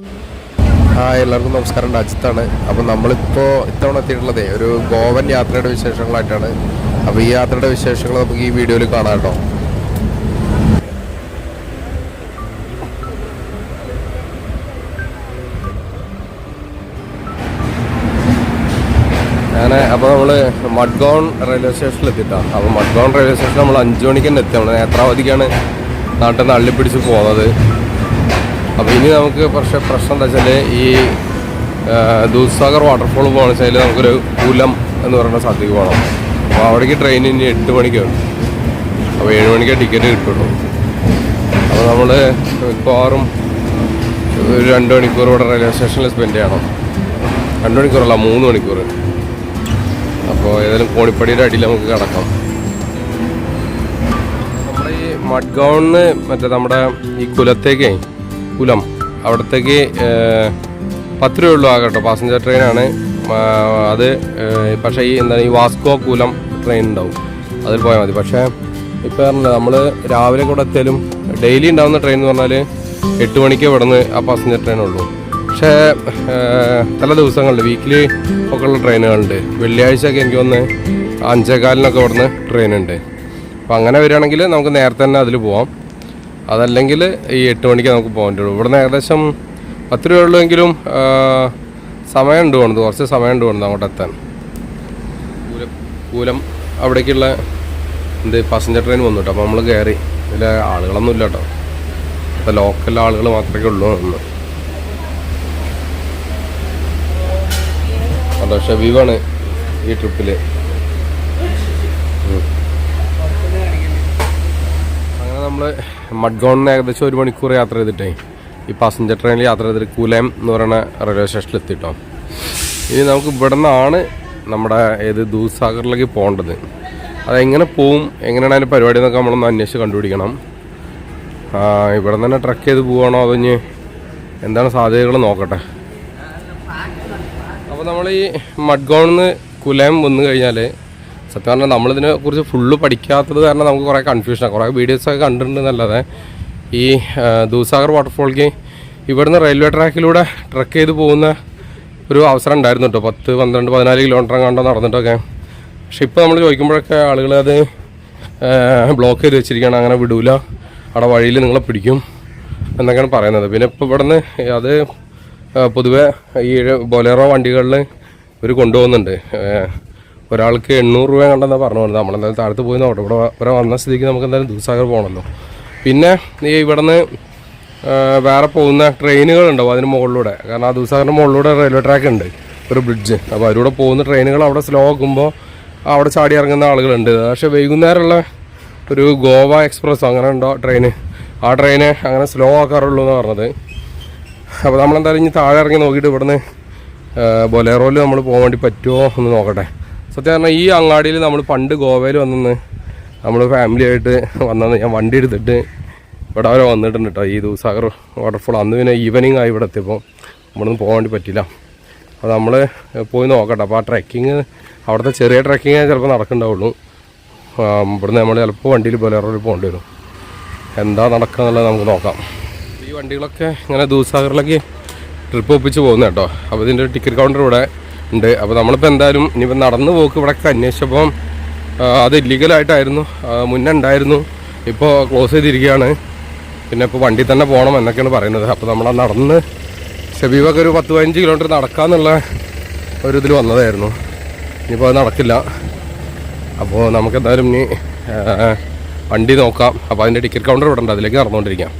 എല്ലാവർക്കും നമസ്കാരം. അജിത്താണ്. അപ്പോൾ നമ്മളിപ്പോൾ ഇത്തവണ എത്തിയിട്ടുള്ളത് ഒരു ഗോവൻ യാത്രയുടെ വിശേഷങ്ങളായിട്ടാണ്. അപ്പോൾ ഈ യാത്രയുടെ വിശേഷങ്ങൾ നമുക്ക് ഈ വീഡിയോയിൽ കാണാം കേട്ടോ. അപ്പോൾ നമ്മൾ മഡ്ഗോൺ റെയിൽവേ സ്റ്റേഷനിൽ എത്തിയിട്ടാണ്. അപ്പോൾ മഡ്ഗോൺ റെയിൽവേ സ്റ്റേഷൻ നമ്മൾ 5 മണിക്ക് തന്നെ എത്തി. നമ്മൾ നേത്രാവതിക്കാണ് നാട്ടിൽ നിന്ന് അള്ളിപ്പിടിച്ച് പോകുന്നത്. അപ്പോൾ ഇനി നമുക്ക് പ്രശ്നം എന്താ വെച്ചാൽ ഈ ദൂദ്സാഗർ വാട്ടർഫോൾ പോകണമെന്ന് വെച്ചാൽ നമുക്കൊരു കൂലം എന്ന് പറയുന്ന സ്ഥലത്തേക്ക് പോകണം. അപ്പോൾ അവിടേക്ക് ട്രെയിൻ ഇനി 8 മണിക്ക് വരും. അപ്പോൾ 7 മണിക്കേ ടിക്കറ്റ് കിട്ടുള്ളൂ. അപ്പോൾ നമ്മൾ മിക്കവാറും ഒരു 2 മണിക്കൂർ ഇവിടെ റെയിൽവേ സ്റ്റേഷനിൽ സ്പെൻഡ് ചെയ്യണം. 2 മണിക്കൂറല്ല, 3 മണിക്കൂർ. അപ്പോൾ ഏതായാലും കോണിപ്പടിയുടെ അടിയിൽ നമുക്ക് കിടക്കാം. നമ്മുടെ ഈ മഡ്ഗൗണിന് നമ്മുടെ ഈ കുലം അവിടത്തേക്ക് 10 രൂപയുള്ളൂ ആകട്ടോ. പാസഞ്ചർ ട്രെയിനാണ് അത്. പക്ഷേ ഈ വാസ്കോ കുലം ട്രെയിൻ ഉണ്ടാവും, അതിൽ പോയാൽ മതി. പക്ഷേ ഇപ്പോൾ നമ്മൾ രാവിലെ കൂടെ എത്തിയാലും ഡെയിലി ഉണ്ടാകുന്ന ട്രെയിൻ എന്ന് പറഞ്ഞാൽ 8 മണിക്ക് ഇവിടുന്ന് ആ പാസഞ്ചർ ട്രെയിനുള്ളൂ. പക്ഷേ ചില ദിവസങ്ങളിൽ വീക്കിലി ഒക്കെ ഉള്ള ട്രെയിനുകളുണ്ട്. വെള്ളിയാഴ്ചയൊക്കെ എനിക്ക് വന്ന് 5:15 ഇവിടുന്ന് ട്രെയിനുണ്ട്. അപ്പോൾ അങ്ങനെ വരികയാണെങ്കിൽ നമുക്ക് നേരത്തെ തന്നെ അതിൽ പോവാം. അതല്ലെങ്കിൽ ഈ 8 മണിക്ക് നമുക്ക് പോകേണ്ടുള്ളൂ. ഇവിടുന്ന് ഏകദേശം 10 രൂപയുള്ളൂ. എങ്കിലും സമയമുണ്ട് പോകുന്നത്, കുറച്ച് സമയമുണ്ട് പോകുന്നത് അങ്ങോട്ട് എത്താൻ. കൂലം അവിടേക്കുള്ള പാസഞ്ചർ ട്രെയിൻ വന്നു കേട്ടോ. അപ്പോൾ നമ്മൾ കയറി. ഇതിൽ ആളുകളൊന്നും ഇല്ല കേട്ടോ. അപ്പോൾ ലോക്കൽ ആളുകൾ മാത്രമേ ഉള്ളൂ എന്ന്. അതോ ഷബീബാണ് ഈ ട്രിപ്പിൽ. നമ്മൾ മഡ്ഗോണിന് ഏകദേശം 1 മണിക്കൂർ യാത്ര ചെയ്തിട്ടേ ഈ പാസഞ്ചർ ട്രെയിനിൽ യാത്ര ചെയ്തിട്ട് കൂലം എന്ന് പറയുന്ന റെയിൽവേ സ്റ്റേഷനിൽ എത്തിയിട്ടോ. ഇനി നമുക്ക് ഇവിടെ നിന്നാണ് നമ്മുടെ ദൂദ്സാഗറിലേക്ക് പോകേണ്ടത്. അതെങ്ങനെ പോവും, എങ്ങനെയാണ് അതിൻ്റെ പരിപാടി എന്നൊക്കെ നമ്മളൊന്ന് അന്വേഷിച്ച് കണ്ടുപിടിക്കണം. ഇവിടെ നിന്ന് തന്നെ ട്രക്ക് ചെയ്ത് പോവുകയാണോ അതോ ഇനി എന്താണ് സാധ്യതകൾ നോക്കട്ടെ. അപ്പോൾ നമ്മൾ ഈ മഡ്ഗോണിൽ നിന്ന് കുലം വന്നു കഴിഞ്ഞാൽ സത്യം പറഞ്ഞാൽ നമ്മളിതിനെ കുറിച്ച് ഫുള്ള് പഠിക്കാത്തത് കാരണം നമുക്ക് കുറേ കൺഫ്യൂഷനാണ്. കുറേ വീഡിയോസൊക്കെ കണ്ടിട്ടുണ്ടെന്നല്ലാതെ ഈ ദൂദ്സാഗർ വാട്ടർഫോളിലേക്ക് ഇവിടുന്ന് റെയിൽവേ ട്രാക്കിലൂടെ ട്രക്ക് ചെയ്ത് പോകുന്ന ഒരു അവസരം ഉണ്ടായിരുന്നു കേട്ടോ. 10, 12, 14 കിലോമീറ്റർ കണ്ടോ നടന്നിട്ടൊക്കെ. പക്ഷെ ഇപ്പോൾ നമ്മൾ ചോദിക്കുമ്പോഴൊക്കെ ആളുകൾ അത് ബ്ലോക്ക് ചെയ്ത് വെച്ചിരിക്കുകയാണ്, അങ്ങനെ വിടൂല, അവിടെ വഴിയിൽ നിങ്ങളെ പിടിക്കും എന്നൊക്കെയാണ് പറയുന്നത്. പിന്നെ ഇപ്പോൾ ഇവിടുന്ന് അത് പൊതുവെ ഈ ബൊലേറോ വണ്ടികളിൽ ഇവർ കൊണ്ടുപോകുന്നുണ്ട്. ഒരാൾക്ക് 800 രൂപ കണ്ടെന്നാണ് പറഞ്ഞു പോകുന്നത്. നമ്മളെന്തായാലും താഴത്ത് പോയി നോട്ടെ. ഇവിടെ വന്ന സ്ഥിതിക്ക് നമുക്ക് എന്തായാലും ദൂദ്സാഗർ പോകണമല്ലോ. പിന്നെ ഈ ഇവിടുന്ന് വേറെ പോകുന്ന ട്രെയിനുകളുണ്ടാവും അതിന് മുകളിലൂടെ. കാരണം ആ ദൂദ്സാഗറിൻ്റെ മുകളിലൂടെ റെയിൽവേ ട്രാക്ക് ഉണ്ട്, ഒരു ബ്രിഡ്ജ്. അപ്പോൾ അതിലൂടെ പോകുന്ന ട്രെയിനുകൾ അവിടെ സ്ലോ ആക്കുമ്പോൾ അവിടെ ചാടി ഇറങ്ങുന്ന ആളുകളുണ്ട്. പക്ഷേ വൈകുന്നേരമുള്ള ഒരു ഗോവ എക്സ്പ്രസ് അങ്ങനെ ഉണ്ടോ ട്രെയിന്, ആ ട്രെയിന് അങ്ങനെ സ്ലോ ആക്കാറുള്ളൂ എന്ന് പറഞ്ഞത്. അപ്പോൾ നമ്മളെന്തായാലും ഇനി താഴെ ഇറങ്ങി നോക്കിയിട്ട് ഇവിടുന്ന് ബൊലേറോയിൽ നമ്മൾ പോകാൻ വേണ്ടി പറ്റുമോ എന്ന് നോക്കട്ടെ. സത്യം പറഞ്ഞാൽ ഈ അങ്ങാടിയിൽ നമ്മൾ പണ്ട് ഗോവയിൽ വന്നെന്ന് നമ്മൾ ഫാമിലി ആയിട്ട് വന്നെന്ന് ഞാൻ വണ്ടി എടുത്തിട്ട് ഇവിടെ വരെ വന്നിട്ടുണ്ട് കേട്ടോ. ഈ ദൂദ്സാഗർ വാട്ടർഫോൾ അന്ന് പിന്നെ ഈവനിങ് ആയി ഇവിടെ എത്തിയപ്പോൾ നമ്മളൊന്നും പോകാൻ വേണ്ടി പറ്റില്ല. അപ്പോൾ നമ്മൾ പോയി നോക്കട്ടെ. അപ്പോൾ ആ ട്രെക്കിങ് അവിടുത്തെ ചെറിയ ട്രെക്കിങ് ചിലപ്പോൾ നടക്കുന്നുണ്ടാവുള്ളൂ. ഇവിടുന്ന് നമ്മൾ ചിലപ്പോൾ വണ്ടിയിൽ ബൊലേറോയിൽ പോകേണ്ടി വരും. എന്താ നടക്കുക എന്നുള്ളത് നമുക്ക് നോക്കാം. ഈ വണ്ടികളൊക്കെ ഇങ്ങനെ ദൂദ്സാഗറിലേക്ക് ട്രിപ്പ് ഒപ്പിച്ച് പോകുന്നത് കേട്ടോ. അപ്പോൾ ഇതിൻ്റെ ടിക്കറ്റ് കൗണ്ടർ ഇവിടെ ഉണ്ട്. അപ്പോൾ നമ്മളിപ്പോൾ എന്തായാലും ഇനിയിപ്പോൾ നടന്ന് പോക്ക് ഇവിടെയൊക്കെ അന്വേഷിച്ചപ്പം അത് ഇല്ലീഗലായിട്ടായിരുന്നു, മുന്നേ ഉണ്ടായിരുന്നു, ഇപ്പോൾ ക്ലോസ് ചെയ്തിരിക്കുകയാണ്. പിന്നെ ഇപ്പോൾ വണ്ടി തന്നെ പോകണം എന്നൊക്കെയാണ് പറയുന്നത്. അപ്പോൾ നമ്മളാ നടന്ന് ഷബീബൊക്കെ ഒരു 10-15 കിലോമീറ്റർ നടക്കാമെന്നുള്ള ഒരു ഇതിൽ വന്നതായിരുന്നു. ഇനിയിപ്പോൾ അത് നടക്കില്ല. അപ്പോൾ നമുക്കെന്തായാലും ഇനി വണ്ടി നോക്കാം. അപ്പോൾ അതിൻ്റെ ടിക്കറ്റ് കൗണ്ടർ ഇവിടെ ഉണ്ട്, അതിലേക്ക് നടന്നുകൊണ്ടിരിക്കാം.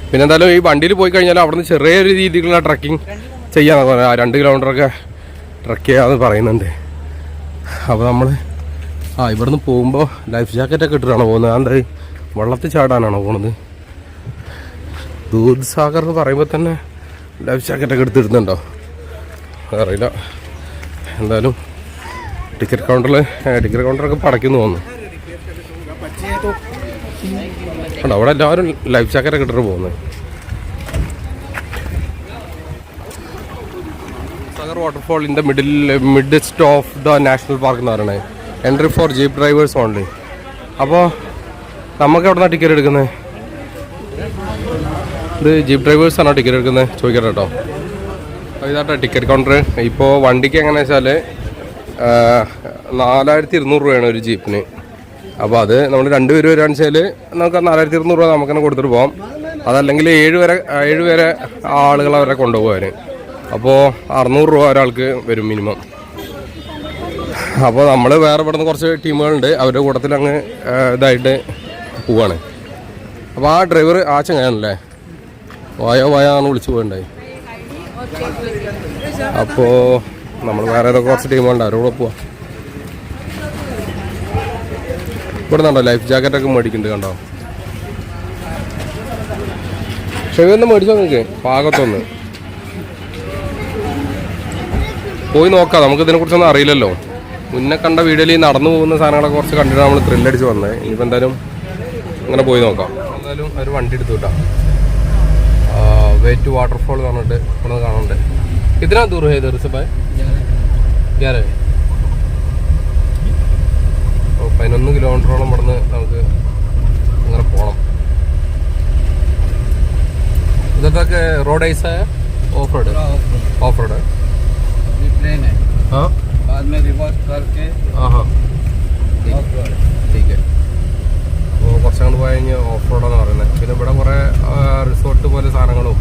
പിന്നെ എന്തായാലും ഈ വണ്ടിയിൽ പോയി കഴിഞ്ഞാൽ അവിടെ നിന്ന് ചെറിയൊരു രീതിയിലുള്ള ട്രക്കിങ് ചെയ്യാമെന്ന് പറയാം. 2 കിലോമീറ്ററൊക്കെ ട്രക്ക് ചെയ്യാമെന്ന് പറയുന്നുണ്ട്. അപ്പോൾ നമ്മൾ ഇവിടുന്ന് പോകുമ്പോൾ ലൈഫ് ജാക്കറ്റൊക്കെ ഇട്ടിട്ടാണോ പോകുന്നത്? എന്താ വെള്ളത്തിൽ ചാടാനാണോ പോകുന്നത്? ദൂദ്സാഗർ എന്ന് പറയുമ്പോൾ തന്നെ ലൈഫ് ജാക്കറ്റൊക്കെ എടുത്തിടുന്നുണ്ടോ അറിയില്ല. എന്തായാലും ടിക്കറ്റ് കൗണ്ടറൊക്കെ പടയ്ക്കുന്നു തോന്നുന്നു. കണ്ടോ അവിടെ എല്ലാവരും ലൈഫ് ജാക്കറ്റൊക്കെ ഇട്ടിട്ട് പോകുന്നത്. Dudhsagar waterfall in the midst of the national park എന്ന് പറയുന്നത്. Entry for jeep drivers only. അപ്പോൾ നമുക്ക് എവിടെ നിന്നാണ് ടിക്കറ്റ് എടുക്കുന്നത്? ഇത് ജീപ്പ് ഡ്രൈവേഴ്സാണോ ടിക്കറ്റ് എടുക്കുന്നത് ചോദിക്കട്ടെ കേട്ടോ. ഇതാട്ടോ ടിക്കറ്റ് കൗണ്ടർ. ഇപ്പോൾ വണ്ടിക്ക് എങ്ങനെയാണെന്ന് വെച്ചാൽ 4200 രൂപയാണ് ഒരു ജീപ്പിന്. അപ്പോൾ അത് നമ്മൾ 2 പേര് വരികയാണെന്ന് വെച്ചാൽ നമുക്ക് 4200 രൂപ നമുക്ക് തന്നെ കൊടുത്തിട്ട് പോകാം. അതല്ലെങ്കിൽ 7 വരെ ആളുകൾ അവരെ കൊണ്ടുപോകാൻ. അപ്പോൾ 600 രൂപ ഒരാൾക്ക് വരും മിനിമം. അപ്പോൾ നമ്മൾ വേറെ ഇവിടെ നിന്ന് കുറച്ച് ടീമുകളുണ്ട്, അവരുടെ കൂട്ടത്തിൽ അങ്ങ് ഇതായിട്ട് പോവാണ്. അപ്പോൾ ആ ഡ്രൈവർ ആ ചങ്ങാനല്ലേ വായാന്ന് വിളിച്ചു പോകണ്ടായി. അപ്പോൾ നമ്മൾ വേറെ ഏതൊക്കെ കുറച്ച് ടീമുകളുണ്ട്, അവരുടെ കൂടെ പോവാം. ഇവിടെ നിന്നുണ്ടോ ലൈഫ് ജാക്കറ്റൊക്കെ മേടിക്കുന്നുണ്ട് കണ്ടോ. ഷെവി ഒന്ന് മേടിച്ചോ നിങ്ങൾക്ക് പാകത്തൊന്ന് പോയി നോക്കാം. നമുക്ക് ഇതിനെക്കുറിച്ചൊന്നും അറിയില്ലല്ലോ. മുന്നേ കണ്ട വീഡിയോയിൽ നടന്നു പോകുന്ന സാധനങ്ങളൊക്കെ കുറച്ച് കണ്ടിട്ട് നമ്മൾ ത്രില്ലടിച്ച് വന്നത്. ഇനിയിപ്പോൾ എന്തായാലും അങ്ങനെ പോയി നോക്കാം. എന്തായാലും ഒരു വണ്ടി എടുത്തു കിട്ടാം. വേറ്റ് വാട്ടർഫോൾ പറഞ്ഞിട്ട് ഇവിടെ കാണുന്നുണ്ട്. കിतना दूर है इधर से भाई? 11 11 കിലോമീറ്ററോളം ഇവിടുന്ന് നമുക്ക് അങ്ങനെ പോകണം. ഇതൊക്കെ रोड ऐसा है ऑफ रोड है हाँ बाद में रिवर्स करके हाँ ठीक है. അപ്പോൾ കുറച്ചങ്ങോട്ട് പോയി കഴിഞ്ഞാൽ ഓഫ് റോഡാന്ന് പറയുന്നത്. പിന്നെ ഇവിടെ കുറേ റിസോർട്ട് പോലെ സാധനങ്ങളും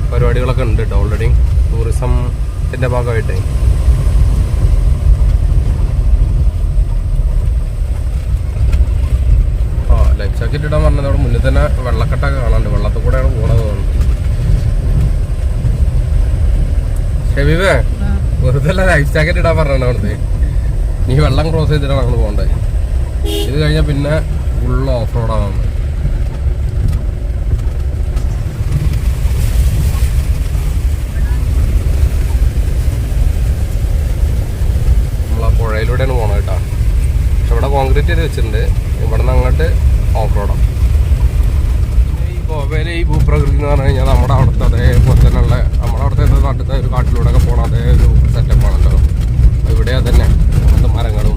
പരിപാടികളൊക്കെ ഉണ്ട് കേട്ടോ ഓൾറെഡി ടൂറിസത്തിൻ്റെ ഭാഗമായിട്ട്. ലൈഫ് ജാക്കറ്റ് ഇടാൻ പറഞ്ഞത് അവിടെ മുന്നിൽ തന്നെ വെള്ളക്കെട്ടൊക്കെ കാണാനുണ്ട്. വെള്ളത്തിൽ കൂടെയാണ് പോകണത് തോന്നുന്നു. ഷെബീബേ വെറുതെ ലൈഫ് ജാക്കറ്റ് ഇടാൻ പറഞ്ഞാണ് അവിടുത്തെ. നീ വെള്ളം ക്രോസ് ചെയ്തിട്ടാണ് അങ്ങോട്ട് പോകേണ്ടത്. ഇത് കഴിഞ്ഞാൽ പിന്നെ ഫുൾ ഓഫ് റോഡാണ്. നമ്മളാ പുഴയിലൂടെയാണ് പോകണം കേട്ടോ. പക്ഷെ ഇവിടെ കോൺക്രീറ്റ് ചെയ്ത് വെച്ചിട്ടുണ്ട്. ഇവിടെ നിന്ന് അങ്ങോട്ട് ഓഫ് റോഡാണ്. ഈ ഗോവയിലെ ഈ ഭൂപ്രകൃതി എന്ന് പറഞ്ഞു കഴിഞ്ഞാൽ നമ്മുടെ അവിടുത്തെ അതേപോലെ തന്നെയുള്ള നമ്മുടെ അവിടുത്തെ നാട്ടിലത്തെ ഒരു കാട്ടിലൂടെ ഒക്കെ പോകണം അതേ ഒരു സെറ്റപ്പാണല്ലോ. ഇവിടെ അതന്നെ അങ്ങനത്തെ മരങ്ങളും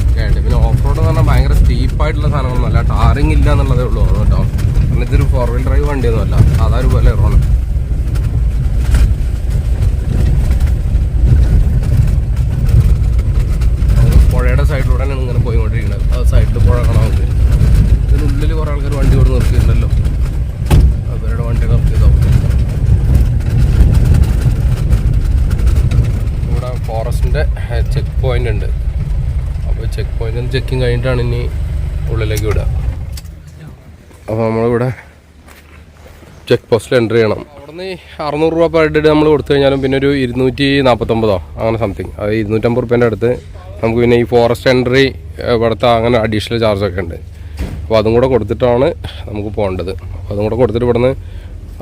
ഒക്കെ ആയിട്ട്. പിന്നെ ഓഫ് റോഡ് എന്ന് പറഞ്ഞാൽ ഭയങ്കര സ്റ്റീപ്പായിട്ടുള്ള സാധനങ്ങളൊന്നും അല്ല. ടാറിങ് ഇല്ല എന്നുള്ളതേ ഉള്ളൂ കേട്ടോ. കാരണം ഇതൊരു 4-wheel ഡ്രൈവ് വണ്ടിയൊന്നുമല്ല, അതൊരു പോലെ ഇറങ്ങണം. പുഴയുടെ സൈഡിലൂടെയാണ് ഇങ്ങനെ പോയിക്കൊണ്ടിരിക്കുന്നത്. ആ സൈഡിൽ പുഴ കാണാൻ നമുക്ക്. ഇതിനുള്ളിൽ കുറേ ആൾക്കാർ വണ്ടി കൊണ്ട് നിർത്തിയിട്ടുണ്ടല്ലോ. അവരുടെ വണ്ടി നിർത്തിയതാവും. ഇവിടെ ഫോറസ്റ്റിൻ്റെ ചെക്ക് പോയിന്റ് ഉണ്ട്. അപ്പോൾ ചെക്ക് പോയിന്റ് ചെക്കിങ് കഴിഞ്ഞിട്ടാണ് ഇനി ഉള്ളിലേക്ക് വിടുക. അപ്പോൾ നമ്മളിവിടെ ചെക്ക് പോസ്റ്റിൽ എൻട്രി ചെയ്യണം. അവിടെ നിന്ന് 600 രൂപ പെർ ഡേ നമ്മൾ കൊടുത്തു കഴിഞ്ഞാലും പിന്നെ ഒരു 249 അങ്ങനെ സംതിങ്, അത് 250 രൂപേൻ്റെ അടുത്ത് നമുക്ക് പിന്നെ ഈ ഫോറസ്റ്റ് എൻട്രി ഇവിടുത്തെ അങ്ങനെ അഡീഷണൽ ചാർജൊക്കെ ഉണ്ട്. അപ്പോൾ അതും കൂടെ കൊടുത്തിട്ടാണ് നമുക്ക് പോകേണ്ടത്. അപ്പോൾ അതും കൂടെ കൊടുത്തിട്ട് ഇവിടുന്ന്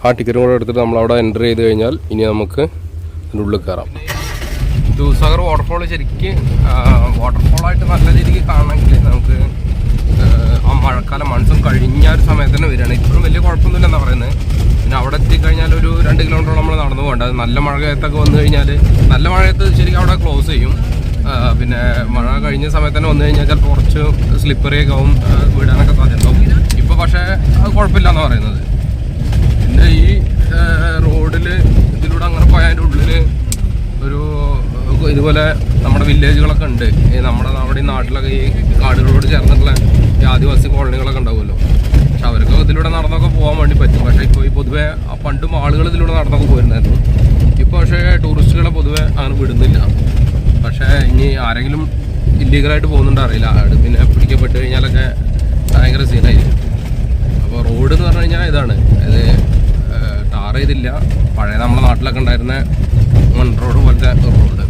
ആ ടിക്കറ്റും കൂടെ എടുത്തിട്ട് നമ്മളവിടെ എൻട്രി ചെയ്ത് കഴിഞ്ഞാൽ ഇനി നമുക്ക് അതിൻ്റെ ഉള്ളിൽ കയറാം. ദൂസാഗർ വാട്ടർഫോൾ ശരിക്കും വാട്ടർഫോളായിട്ട് നല്ല രീതിക്ക് കാണണമെങ്കിൽ നമുക്ക് ആ മഴക്കാലം മൺസൂൺ കഴിഞ്ഞ ഒരു സമയത്ത് തന്നെ വരികയാണ്. ഇപ്പോഴും വലിയ കുഴപ്പമൊന്നുമില്ല എന്നാണ് പറയുന്നത്. പിന്നെ അവിടെ എത്തിക്കഴിഞ്ഞാൽ ഒരു 2 കിലോമീറ്റർ നമ്മൾ നടന്നു പോകേണ്ട. അത് നല്ല മഴയത്തൊക്കെ വന്നു കഴിഞ്ഞാൽ നല്ല മഴയത്ത് ശരിക്കും അവിടെ ക്ലോസ് ചെയ്യും. പിന്നെ മഴ കഴിഞ്ഞ സമയത്ത് തന്നെ വന്നു കഴിഞ്ഞാൽ ചിലപ്പോൾ കുറച്ച് സ്ലിപ്പറിയൊക്കെ ആവും, വീടാനൊക്കെ സാധ്യതയുണ്ടാവും. ഇപ്പോൾ പക്ഷേ അത് കുഴപ്പമില്ല എന്നാണ് പറയുന്നത്. പിന്നെ ഈ റോഡിൽ ഇതിലൂടെ അങ്ങനെ പോയാൽ അതിൻ്റെ ഉള്ളിൽ ഒരു ഇതുപോലെ നമ്മുടെ വില്ലേജുകളൊക്കെ ഉണ്ട്. നമ്മുടെ ഈ നാട്ടിലൊക്കെ ഈ കാടുകളോട് ചേർന്നിട്ടുള്ള ഈ ആദിവാസി കോളനികളൊക്കെ ഉണ്ടാവുമല്ലോ. പക്ഷെ അവർക്ക് ഇതിലൂടെ നടന്നൊക്കെ പോകാൻ വേണ്ടി പറ്റും. പക്ഷേ ഇപ്പോൾ ഈ പൊതുവെ പണ്ടും ആളുകൾ ഇതിലൂടെ നടന്നൊക്കെ പോയിരുന്നായിരുന്നു. ഇപ്പോൾ പക്ഷേ ടൂറിസ്റ്റുകളെ പൊതുവെ അങ്ങനെ വിടുന്നില്ല. പക്ഷേ ഇനി ആരെങ്കിലും ഇല്ലീഗലായിട്ട് പോകുന്നുണ്ടോ അറിയില്ല. പിന്നെ പിടിക്കപ്പെട്ട് കഴിഞ്ഞാലൊക്കെ ഭയങ്കര സീനായിരിക്കും. അപ്പോൾ റോഡ് എന്ന് പറഞ്ഞു കഴിഞ്ഞാൽ ഇതാണ്, ഇത് ടാർ ചെയ്തില്ല. പഴയ നമ്മുടെ നാട്ടിലൊക്കെ ഉണ്ടായിരുന്ന മൺ റോഡ് പോലത്തെ റോഡ്.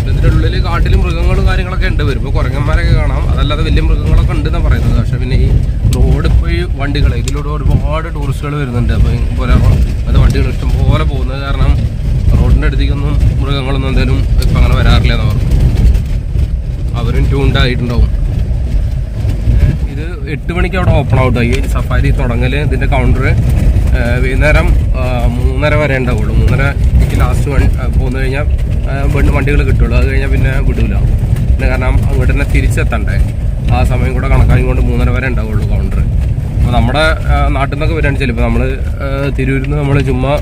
ഇതിൻ്റെ ഉള്ളിൽ കാട്ടിൽ മൃഗങ്ങളും കാര്യങ്ങളൊക്കെ ഉണ്ട്. വരുമ്പോൾ കുരങ്ങന്മാരൊക്കെ കാണാം, അതല്ലാതെ വലിയ മൃഗങ്ങളൊക്കെ ഉണ്ടെന്നാണ് പറയുന്നത്. പക്ഷേ പിന്നെ ഈ റോഡ് ഇപ്പോൾ ഈ വണ്ടികൾ ഇതിലൂടെ ഒരുപാട് ടൂറിസ്റ്റുകൾ വരുന്നുണ്ട്. അപ്പോൾ പോലെ അത് വണ്ടികൾ ഇഷ്ടംപോലെ പോകുന്നത് കാരണം റോഡിൻ്റെ അടുത്തേക്കൊന്നും മൃഗങ്ങളൊന്നും എന്തായാലും ഇപ്പം അങ്ങനെ വരാറില്ല എന്ന് പറഞ്ഞു. അവരും ട്യൂൺഡായിട്ടുണ്ടാവും. ഇത് 8 മണിക്ക് അവിടെ ഓപ്പൺ ഔട്ട് ആയി സഫാരി തുടങ്ങൽ. ഇതിൻ്റെ കൗണ്ടർ വൈകുന്നേരം 3:30 വരെ ഉണ്ടാവുള്ളൂ. 3:30 ലാസ്റ്റ് പോന്നു കഴിഞ്ഞാൽ വണ്ടികൾ കിട്ടുള്ളൂ. അത് കഴിഞ്ഞാൽ പിന്നെ വിടില്ല. പിന്നെ കാരണം അങ്ങോട്ട് തന്നെ തിരിച്ചെത്തണ്ടേ. ആ സമയം കൂടെ കണക്കാക്കി കൊണ്ട് 3:30 വരെ ഉണ്ടാവുള്ളൂ കൗണ്ടർ. അപ്പോൾ നമ്മുടെ നാട്ടിൽ നിന്നൊക്കെ വരികയാണ് ചിലപ്പോൾ നമ്മൾ തിരൂരിൽ നിന്ന് നമ്മൾ ചുമ്മാ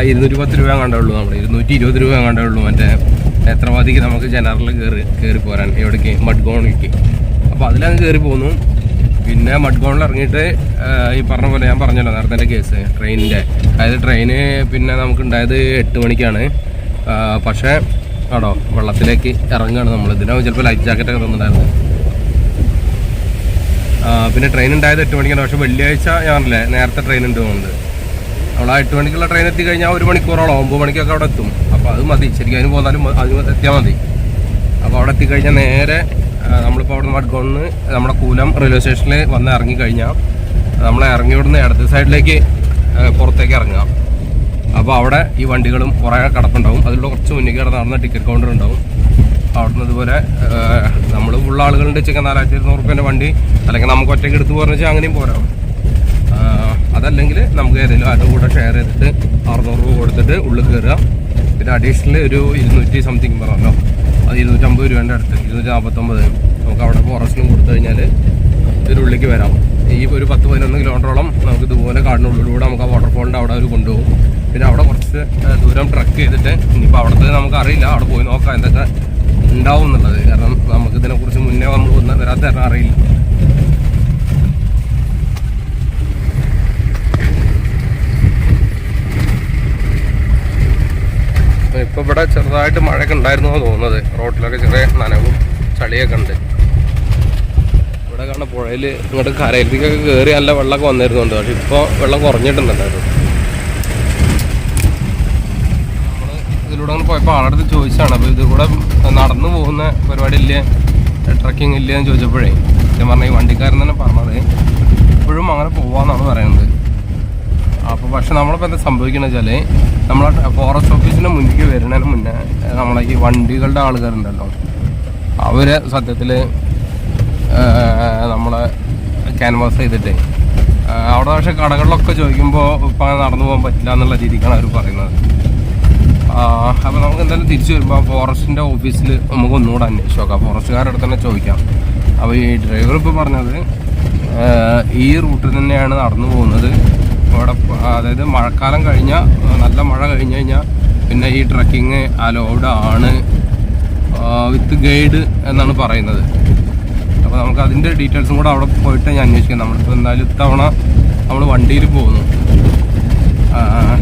210 രൂപ കണ്ടേ ഉള്ളൂ, നമ്മൾ 220 രൂപ കണ്ടേ ഉള്ളൂ മറ്റേ നേത്രവാദിക്ക് നമുക്ക് ജനറൽ കയറി പോരാൻ എവിടേക്ക് മഡ്ഗോണിലേക്ക്. അപ്പോൾ അതിലങ്ങ് കയറി പോന്നു. പിന്നെ മഡ്ഗോണിൽ ഇറങ്ങിയിട്ട് ഈ പറഞ്ഞ പോലെ ഞാൻ പറഞ്ഞല്ലോ നേരത്തെ കേസ് ട്രെയിനിൻ്റെ, അതായത് ട്രെയിന് പിന്നെ നമുക്കുണ്ടായത് 8 മണിക്കാണ്. പക്ഷേ ആണോ വെള്ളത്തിലേക്ക് ഇറങ്ങുകയാണ് നമ്മൾ. ഇതിനാവും ചിലപ്പോൾ ലൈഫ് ജാക്കറ്റൊക്കെ തന്നിട്ടുണ്ടായിരുന്നു. പിന്നെ ട്രെയിൻ ഉണ്ടായത് 8 മണിക്കാണ്. പക്ഷേ വെള്ളിയാഴ്ച ഞാനല്ലേ നേരത്തെ ട്രെയിൻ ഉണ്ട് പോകുന്നത്. നമ്മൾ ആ 8 മണിക്കുള്ള ട്രെയിൻ എത്തിക്കഴിഞ്ഞാൽ 1 മണിക്കൂറോളം 9 മണിക്കൊക്കെ അവിടെ എത്തും. അപ്പോൾ അത് മതി, ശരിക്കും അതിന് പോന്നാലും അതിന് എത്തിയാൽ മതി. അപ്പോൾ അവിടെ എത്തിക്കഴിഞ്ഞാൽ നേരെ നമ്മളിപ്പോൾ അവിടെ നിന്ന് മഡ്ഗോണിൽ നമ്മുടെ കൂലം റെയിൽവേ സ്റ്റേഷനിൽ വന്ന് ഇറങ്ങിക്കഴിഞ്ഞാൽ നമ്മൾ ഇറങ്ങി വിടുന്ന ഇടത് സൈഡിലേക്ക് പുറത്തേക്ക് ഇറങ്ങുക. അപ്പോൾ അവിടെ ഈ വണ്ടികളും കുറേ കിടപ്പുണ്ടാവും. അതിലൂടെ കുറച്ച് മുന്നിൽ നടന്ന ടിക്കറ്റ് കൗണ്ടർ ഉണ്ടാവും. അവിടുന്ന് ഇതുപോലെ നമ്മൾ ഉള്ള ആളുകളുണ്ട് വെച്ചാൽ 4200 രൂപേൻ്റെ വണ്ടി, അല്ലെങ്കിൽ നമുക്ക് ഒറ്റയ്ക്ക് എടുത്ത് പോകാന്ന് വെച്ചാൽ അങ്ങനെയും പോരാ. അതല്ലെങ്കിൽ നമുക്ക് ഏതെങ്കിലും ആരുടെ കൂടെ ഷെയർ ചെയ്തിട്ട് 600 രൂപ കൊടുത്തിട്ട് ഉള്ളിൽ കയറുക. പിന്നെ അഡീഷണൽ ഒരു 200 സംതിങ് പറഞ്ഞല്ലോ, അത് 250 രൂപേൻ്റെ അടുത്ത് 249 നമുക്ക് അവിടെ ഫോറസ്റ്റിനും കൊടുത്തു കഴിഞ്ഞാൽ ഇതിനുള്ളിലേക്ക് വരാം. ഈ ഒരു 10-11 കിലോമീറ്ററോളം നമുക്ക് ഇതുപോലെ കാടിനുള്ളിലൂടെ നമുക്ക് ആ വാട്ടർഫോളിൻ്റെ അവിടെ അവർ കൊണ്ടുപോകും. പിന്നെ അവിടെ കുറച്ച് ദൂരം ട്രക്ക് ചെയ്തിട്ട് ഇനിയിപ്പോൾ അവിടുത്തെ നമുക്കറിയില്ല, അവിടെ പോയി നോക്കാം എന്തൊക്കെ ഉണ്ടാവും എന്നുള്ളത്. കാരണം നമുക്ക് ഇതിനെക്കുറിച്ച് മുന്നേ നമ്മൾ വരാത്ത കാരണം അറിയില്ല. ഇപ്പോൾ ഇവിടെ ചെറുതായിട്ട് മഴയൊക്കെ ഉണ്ടായിരുന്നു തോന്നുന്നത്. റോഡിലൊക്കെ ചെറിയ നനവും ചളിയൊക്കെ ഉണ്ട്. ഇവിടെ കാണുന്ന പുഴയിൽ ഇങ്ങോട്ട് കരയിലേക്കൊക്കെ കയറി നല്ല വെള്ളമൊക്കെ വന്നിരുന്നുണ്ട്. പക്ഷെ ഇപ്പോൾ വെള്ളം കുറഞ്ഞിട്ടുണ്ടായിരുന്നു. നമ്മൾ ഇതിലൂടെ അങ്ങനെ പോയപ്പോൾ ആളടുത്ത് ചോദിച്ചാണ്, അപ്പോൾ ഇത് കൂടെ നടന്നു പോകുന്ന പരിപാടി ഇല്ലേ, ട്രക്കിംഗ് ഇല്ലേ എന്ന് ചോദിച്ചപ്പോഴേ ഞാൻ പറഞ്ഞ ഈ വണ്ടിക്കാരൻ തന്നെ പറഞ്ഞത് ഇപ്പോഴും അങ്ങനെ പോവാന്നാണ് പറയുന്നത്. അപ്പോൾ പക്ഷെ നമ്മളിപ്പോൾ എന്താ സംഭവിക്കുന്നത് വെച്ചാൽ നമ്മളെ ഫോറസ്റ്റ് ഓഫീസിൻ്റെ മുന്നിലേക്ക് വരുന്നതിന് മുന്നേ നമ്മളെ ഈ വണ്ടികളുടെ ആൾക്കാരുണ്ടല്ലോ, അവർ സത്യത്തിൽ നമ്മളെ ക്യാൻവാസ് ചെയ്തിട്ട് അവിടെ പക്ഷേ കടകളിലൊക്കെ ചോദിക്കുമ്പോൾ ഇപ്പം അങ്ങനെ നടന്നു പോകാൻ പറ്റില്ല എന്നുള്ള രീതിക്കാണ് അവർ പറയുന്നത്. അപ്പോൾ നമുക്ക് എന്തായാലും തിരിച്ചു വരുമ്പോൾ ഫോറസ്റ്റിൻ്റെ ഓഫീസിൽ നമുക്ക് ഒന്നുകൂടെ അന്വേഷിച്ച് നോക്കാം, ഫോറസ്റ്റുകാരുടെ അടുത്ത് തന്നെ ചോദിക്കാം. അപ്പോൾ ഈ ഡ്രൈവർ ഇപ്പോൾ പറഞ്ഞത് ഈ റൂട്ടിൽ തന്നെയാണ് നടന്നു പോകുന്നത്. അവിടെ അതായത് മഴക്കാലം കഴിഞ്ഞാൽ നല്ല മഴ കഴിഞ്ഞ് കഴിഞ്ഞാൽ പിന്നെ ഈ ട്രക്കിങ് അലൗഡ് ആണ് വിത്ത് ഗൈഡ് എന്നാണ് പറയുന്നത്. അപ്പോൾ നമുക്ക് അതിൻ്റെ ഡീറ്റെയിൽസും കൂടെ അവിടെ പോയിട്ട് ഞാൻ അന്വേഷിക്കാം. നമ്മളിപ്പോൾ എന്തായാലും ഇത്തവണ നമ്മൾ വണ്ടിയിൽ പോകുന്നു.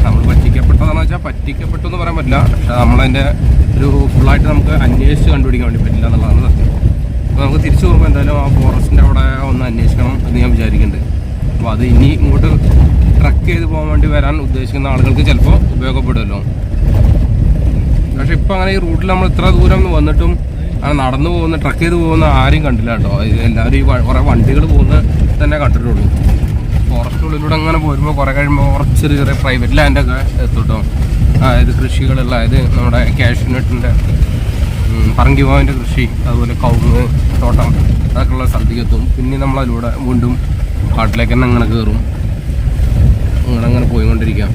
നമ്മൾ പറ്റിക്കപ്പെട്ടതെന്ന് വെച്ചാൽ പറ്റിക്കപ്പെട്ടു എന്ന് പറയാൻ പറ്റില്ല, പക്ഷേ നമ്മളതിൻ്റെ ഒരു ഫുള്ളായിട്ട് നമുക്ക് അന്വേഷിച്ച് കണ്ടുപിടിക്കാൻ വേണ്ടി പറ്റില്ല എന്നുള്ളതാണ് സത്യം. അപ്പോൾ നമുക്ക് തിരിച്ചു പോകുമ്പോൾ എന്തായാലും ആ ഫോറസ്റ്റിൻ്റെ അവിടെ ഒന്ന് അന്വേഷിക്കണം എന്ന് ഞാൻ വിചാരിക്കുന്നുണ്ട്. അപ്പോൾ അത് ഇനി ഇങ്ങോട്ട് ട്രക്ക് ചെയ്ത് പോകാൻ വേണ്ടി വരാൻ ഉദ്ദേശിക്കുന്ന ആളുകൾക്ക് ചിലപ്പോൾ ഉപയോഗപ്പെടുമല്ലോ. പക്ഷെ ഇപ്പോൾ അങ്ങനെ ഈ റൂട്ടിൽ നമ്മൾ ഇത്ര ദൂരം വന്നിട്ടും അങ്ങനെ നടന്നു പോകുന്ന ട്രക്ക് ചെയ്ത് പോകുന്ന ആരും കണ്ടില്ല കേട്ടോ. എല്ലാവരും ഈ കുറേ വണ്ടികൾ പോകുന്ന തന്നെ കണ്ടിട്ടുള്ളൂ. ഫോറസ്റ്റിനുള്ളിലൂടെ അങ്ങനെ പോരുമ്പോൾ കുറേ കഴിയുമ്പോൾ കുറച്ച് ചെറിയ പ്രൈവറ്റ് ലാൻഡൊക്കെ എത്തുട്ടോ. അതായത് കൃഷികളുള്ള, അതായത് നമ്മുടെ കാഷ്യൂനട്ടിൻ്റെ പറങ്കിമാവിൻ്റെ കൃഷി, അതുപോലെ കവുങ്ങ് തോട്ടം, അതൊക്കെ ഉള്ള സ്ഥലത്തേക്ക് എത്തും. പിന്നെ നമ്മളതിലൂടെ വീണ്ടും കാട്ടിലേക്ക് തന്നെ അങ്ങനെ കയറും. അങ്ങനെ പോയിക്കൊണ്ടിരിക്കാം.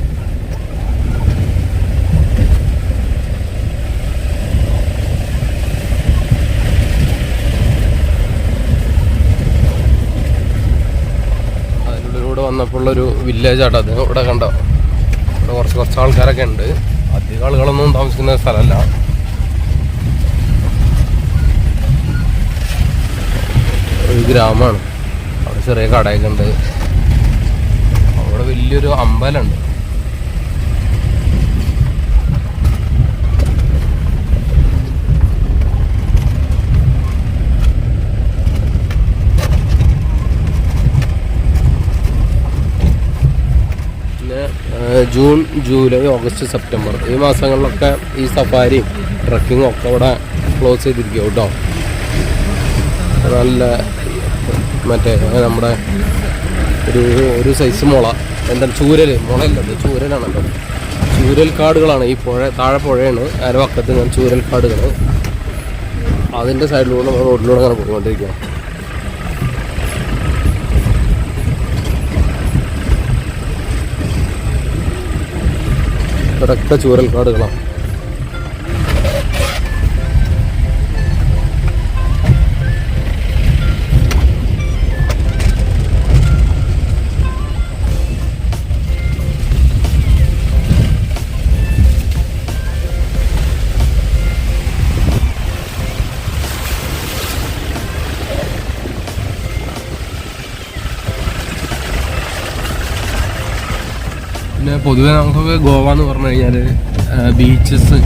അതിലൂടെ വന്നപ്പോൾ ഉള്ളൊരു വില്ലേജ് ആട്ടോ അത്. ഇവിടെ കണ്ടോ, ഇവിടെ കുറച്ച് ആൾക്കാരൊക്കെ ഉണ്ട്. അധികം ആളുകളൊന്നും താമസിക്കുന്ന സ്ഥലമല്ല. ഒരു ഗ്രാമമാണ്. അവിടെ ചെറിയ കടയൊക്കെ ഉണ്ട്. അവിടെ വലിയൊരു അമ്പലമുണ്ട്. പിന്നെ ജൂൺ, ജൂലൈ, ഓഗസ്റ്റ്, സെപ്റ്റംബർ ഈ മാസങ്ങളിലൊക്കെ ഈ സഫാരിയും ട്രക്കിങ്ങും ഒക്കെ ഇവിടെ ക്ലോസ് ചെയ്തിരിക്കും കേട്ടോ. നല്ല മറ്റേ നമ്മുടെ ഒരു സൈസ് മുള, എന്താണ് ചൂരൽ, മുളയല്ലത് ചൂരലാണല്ലോ. ചൂരൽ കാടുകളാണ് ഈ പുഴ, താഴെ പുഴയാണ്, അരവക്കത്ത് ഞാൻ ചൂരൽ കാടുകൾ. അതിൻ്റെ സൈഡിലൂടെ നമ്മൾ റോഡിലൂടെ അങ്ങനെ പോയിക്കൊണ്ടിരിക്കുക. ഇവിടെയൊക്കെ ചൂരൽ കാടുകളാണ്. പിന്നെ പൊതുവെ നമുക്കൊക്കെ ഗോവ എന്ന് പറഞ്ഞു കഴിഞ്ഞാൽ ബീച്ചസ്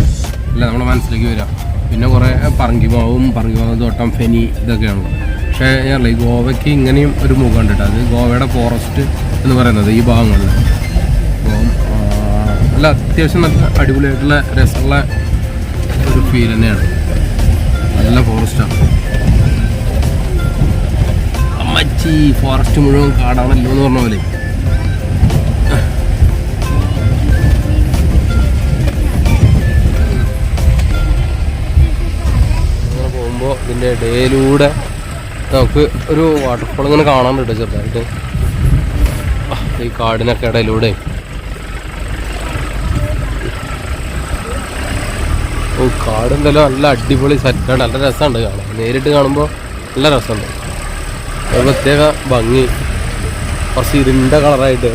അല്ല നമ്മുടെ മനസ്സിലേക്ക് വരാം. പിന്നെ കുറേ പറങ്കിമാവും തോട്ടം ഫെനി ഇതൊക്കെയാണ്. പക്ഷേ ഞാൻ ഈ ഗോവയ്ക്ക് ഇങ്ങനെയും ഒരു മുഖമുണ്ട് കേട്ടോ. അത് ഗോവയുടെ ഫോറസ്റ്റ് എന്ന് പറയുന്നത് ഈ ഭാഗങ്ങളിൽ. അപ്പം നല്ല അത്യാവശ്യം നല്ല അടിപൊളിയായിട്ടുള്ള രസമുള്ള ഒരു ഫീൽ തന്നെയാണ്. നല്ല ഫോറസ്റ്റാണ്. അമ്മച്ചി ഫോറസ്റ്റ് മുഴുവൻ കാടാണല്ലോ എന്ന് പറഞ്ഞ പോലെ. അങ്ങനെ പോകുമ്പോൾ ഇതിൻ്റെ ഇടയിലൂടെ നമുക്ക് ഒരു വാട്ടർഫോൾ ഇങ്ങനെ കാണാൻ പറ്റും ചെറുതായിട്ട് ഈ കാടിനൊക്കെ ഇടയിലൂടെ. ഓ കാടെന്തായാലും നല്ല അടിപൊളി സെറ്റാണ്. നല്ല രസമുണ്ട് കാണാൻ. നേരിട്ട് കാണുമ്പോൾ നല്ല രസമുണ്ട്. ഒരു പ്രത്യേക ഭംഗി. കുറച്ച് ഇരുണ്ട കളറായിട്ട്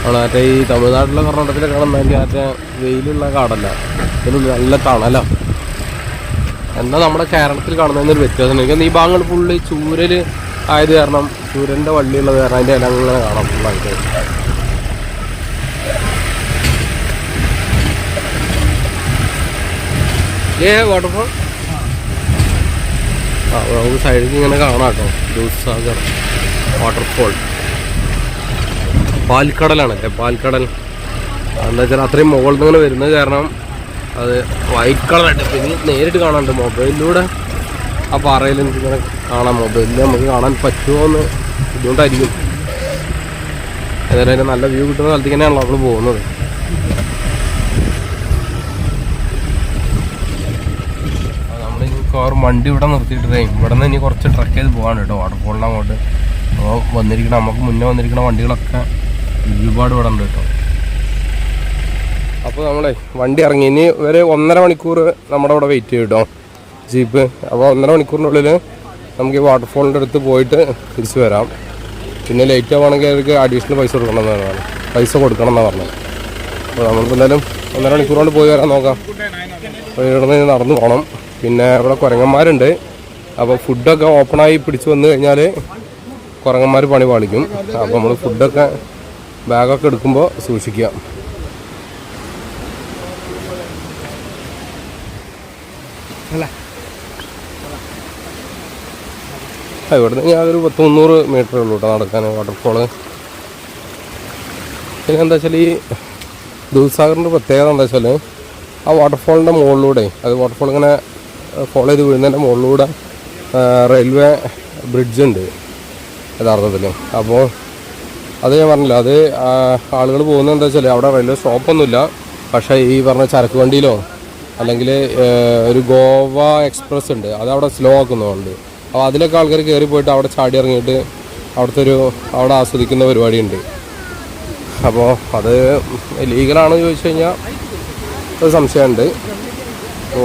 ആണ്. മറ്റേ ഈ തമിഴ്നാട്ടിലെ കർണാടകത്തിലെ കാണുന്നെങ്കിൽ മറ്റേ വെയിലുള്ള കാടല്ല, ഇതിനുള്ളിൽ നല്ല തണലാണ്. എന്നാൽ നമ്മുടെ കേരളത്തിൽ കാണുന്നതിനൊരു വ്യത്യാസം. എനിക്ക് ഈ ഭാഗങ്ങൾ ഫുള്ള് ചൂരൽ ആയത് കാരണം, ചൂരൻ്റെ വള്ളിയുള്ളത് കാരണം അതിൻ്റെ ഇലങ്ങനെ കാണാം ഫുള്ളായിട്ട്. വാട്ടർഫോൾ നമുക്ക് സൈഡിൽ ഇങ്ങനെ കാണാം കേട്ടോ. ദൂസാഗർ വാട്ടർഫോൾ. പാൽക്കടലാണല്ലേ, പാൽക്കടൽ. എന്താ വെച്ചാൽ അത്രയും മുകളിൽ നിന്ന് ഇങ്ങനെ വരുന്നത് കാരണം അത് വൈറ്റ് കളറായിട്ട്. പിന്നെ നേരിട്ട് കാണാനുണ്ട് മൊബൈലിലൂടെ. ആ പാറയിൽ എനിക്കിങ്ങനെ കാണാം. മൊബൈലിൽ നമുക്ക് കാണാൻ പറ്റുമോ എന്ന് ബുദ്ധിമുട്ടായിരിക്കും. ഏതായാലും അതിൻ്റെ നല്ല വ്യൂ കിട്ടുന്ന സ്ഥലത്തേക്ക് തന്നെയാണല്ലോ നമ്മൾ പോകുന്നത്. നമ്മളിനി വണ്ടി ഇവിടെ നിർത്തിയിട്ടേ ഇവിടെ നിന്ന് ഇനി കുറച്ച് ട്രക്ക് ചെയ്ത് പോകാൻ കേട്ടോ വാട്ടർഫോളിന് അങ്ങോട്ട്. അപ്പോൾ വന്നിരിക്കണം, നമുക്ക് മുന്നേ വന്നിരിക്കുന്ന വണ്ടികളൊക്കെ ഒരുപാട് ഇവിടെ ഉണ്ട് കേട്ടോ. അപ്പോൾ നമ്മളെ വണ്ടി ഇറങ്ങി. ഇനി ഒരു 1.5 മണിക്കൂർ നമ്മുടെ അവിടെ വെയിറ്റ് ചെയ്യും കേട്ടോ ജീപ്പ്. അപ്പോൾ 1.5 മണിക്കൂറിനുള്ളിൽ നമുക്ക് ഈ വാട്ടർഫോളിൻ്റെ അടുത്ത് പോയിട്ട് തിരിച്ച് വരാം. പിന്നെ ലേറ്റ് ആവുകയാണെങ്കിൽ അവർക്ക് അഡീഷണൽ പൈസ കൊടുക്കണം എന്നാണ് പറഞ്ഞത്. അപ്പോൾ നമ്മളിപ്പോൾ എന്തായാലും 1.5 മണിക്കൂർ കൊണ്ട് പോയി വരാൻ നോക്കാം. അപ്പോൾ ഇവിടെ നിന്ന് നടന്നു പോകണം. പിന്നെ ഇവിടെ കുരങ്ങന്മാരുണ്ട്. അപ്പോൾ ഫുഡൊക്കെ ഓപ്പണായി പിടിച്ച് വന്നു കഴിഞ്ഞാൽ കുരങ്ങന്മാർ പണി പാളിക്കും. അപ്പോൾ നമ്മൾ ഫുഡൊക്കെ ബാഗൊക്കെ എടുക്കുമ്പോൾ സൂക്ഷിക്കുക. ഇവിടെ നിന്ന് ഞാനൊരു 100-300 മീറ്ററേ ഉള്ളൂ കേട്ടോ നടക്കാൻ വാട്ടർഫോള്. പിന്നെ എന്താ വെച്ചാൽ ഈ ദൂസാഗറിൻ്റെ പ്രത്യേകത എന്താ വെച്ചാൽ ആ വാട്ടർഫോളിൻ്റെ മുകളിലൂടെ, അത് വാട്ടർഫോൾ ഇങ്ങനെ ഫോളോ ചെയ്ത് വീഴുന്നതിൻ്റെ മുകളിലൂടെ റെയിൽവേ ബ്രിഡ്ജുണ്ട് യഥാർത്ഥത്തിൽ. അപ്പോൾ അത് ഞാൻ പറഞ്ഞില്ല, അത് ആളുകൾ പോകുന്നത് എന്താ വെച്ചാൽ അവിടെ റെയിൽവേ സ്റ്റോപ്പൊന്നുമില്ല. പക്ഷേ ഈ പറഞ്ഞ ചരക്ക് വണ്ടിയിലോ അല്ലെങ്കിൽ ഒരു ഗോവ എക്സ്പ്രസ് ഉണ്ട്, അതവിടെ സ്ലോ ആക്കുന്നുണ്ട്. അപ്പോൾ അതിലൊക്കെ ആൾക്കാർ കയറി പോയിട്ട് അവിടെ ചാടി ഇറങ്ങിയിട്ട് അവിടെ ആസ്വദിക്കുന്ന പരിപാടിയുണ്ട്. അപ്പോൾ അത് ലീഗലാണെന്ന് ചോദിച്ചു കഴിഞ്ഞാൽ ഒരു സംശയമുണ്ട്.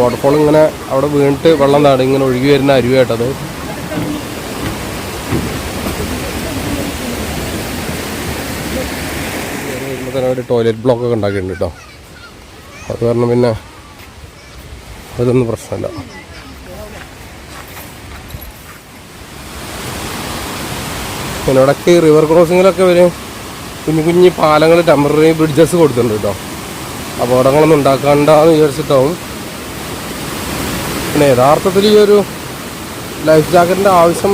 വാട്ടർഫോൾ ഇങ്ങനെ അവിടെ വീണിട്ട് വെള്ളം താടി ഇങ്ങനെ ഒഴുകി വരുന്ന അരുവായിട്ടത്. വരുമ്പോൾ തന്നെ ഒരു ടോയ്ലറ്റ് ബ്ലോക്കൊക്കെ ഉണ്ടാക്കിയിട്ടുണ്ട് കേട്ടോ. അത് കാരണം പിന്നെ അതൊന്നും പ്രശ്നമില്ല. പിന്നെ ഇവിടേക്ക് റിവർ ക്രോസിങ്ങിലൊക്കെ വരും കുഞ്ഞു പാലങ്ങൾ, ടെമ്പററി ബ്രിഡ്ജസ് കൊടുത്തിട്ടുണ്ട് കേട്ടോ. അപകടങ്ങളൊന്നും ഉണ്ടാക്കാണ്ടെന്ന് വിചാരിച്ചിട്ടാവും. പിന്നെ യഥാർത്ഥത്തിൽ ഈ ഒരു ലൈഫ് ജാക്കറ്റിൻ്റെ ആവശ്യം